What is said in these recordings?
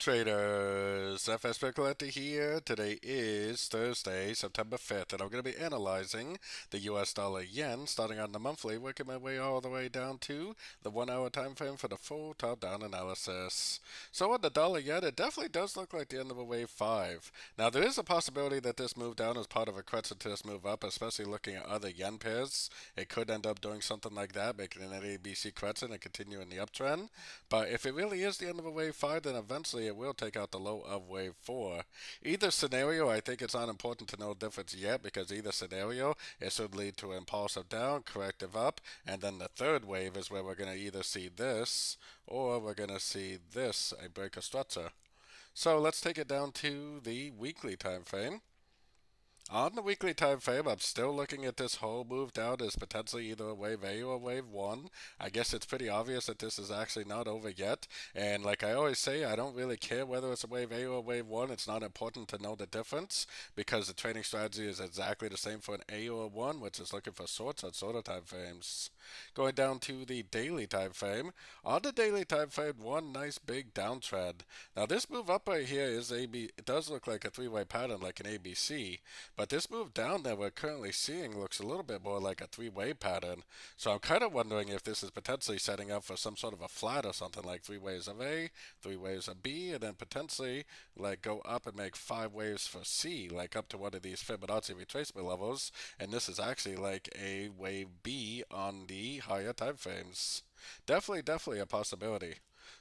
Traders, FX Pip Collector here. Today is Thursday, September 5th, and I'm going to be analyzing the US dollar yen, starting on the monthly, working my way all the way down to the 1 hour time frame for the full top down analysis. So on the dollar yen, it definitely does look like the end of a wave 5. Now there is a possibility that this move down is part of a correction to this move up, especially looking at other yen pairs. It could end up doing something like that, making an ABC correction and continuing the uptrend. But if it really is the end of a wave 5, then eventually it will take out the low of wave 4. Either scenario, I think it's not important to know the difference yet, because either scenario, it should lead to impulsive down, corrective up, and then the third wave is where we're going to either see this or we're going to see this, a breaker structure. So let's take it down to the weekly time frame. On the weekly time frame, I'm still looking at this whole move down as potentially either a wave A or a wave 1. I guess it's pretty obvious that this is actually not over yet. And like I always say, I don't really care whether it's a wave A or a wave 1. It's not important to know the difference, because the trading strategy is exactly the same for an A or a 1, which is looking for shorts on shorter time frames. Going down to the daily time frame. On the daily time frame, one nice big downtrend. Now this move up right here is it does look like a three-way pattern like an ABC. But this move down that we're currently seeing looks a little bit more like a three-way pattern. So I'm kind of wondering if this is potentially setting up for some sort of a flat or something, like 3 waves of A, 3 waves of B, and then potentially like go up and make 5 waves for C, like up to one of these Fibonacci retracement levels. And this is actually like a wave B on the higher time frames. Definitely a possibility.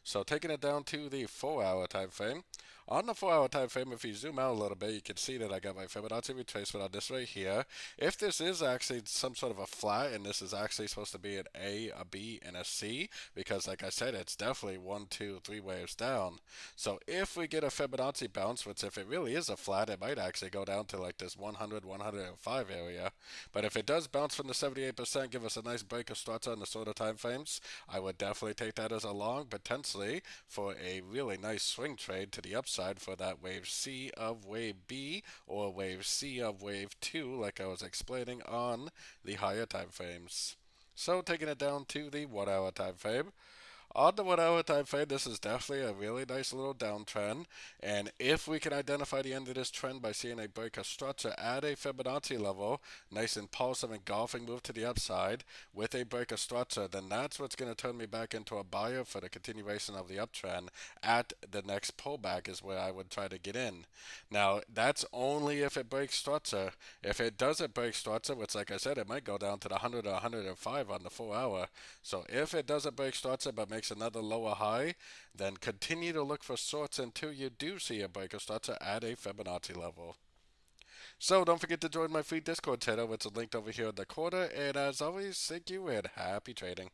So taking it down to the 4 hour time frame. On the 4 hour time frame, if you zoom out a little bit, you can see that I got my Fibonacci retracement on this right here. If this is actually some sort of a flat, and this is actually supposed to be an A, a B, and a C, because like I said, it's definitely 1, 2, 3 waves down. So if we get a Fibonacci bounce, which if it really is a flat, it might actually go down to like this 100, 105 area. But if it does bounce from the 78%, give us a nice breaker structure on the shorter time frames, I would definitely take that as a long, potentially for a really nice swing trade to the upside for that wave C of wave B or wave C of wave 2, like I was explaining on the higher time frames. So taking it down to the 1 hour time frame. On the 1 hour time frame, this is definitely a really nice little downtrend. And if we can identify the end of this trend by seeing a breaker structure at a Fibonacci level, nice impulsive engulfing move to the upside with a breaker structure, then that's what's going to turn me back into a buyer for the continuation of the uptrend. At the next pullback is where I would try to get in. Now, that's only if it breaks structure. If it doesn't break structure, which like I said, it might go down to the 100 or 105 on the 4 hour. So if it doesn't break structure but makes another lower high, then continue to look for shorts until you do see a breaker structure at a Fibonacci level. So don't forget to join my free Discord channel, which is linked over here in the corner. And as always, thank you and happy trading.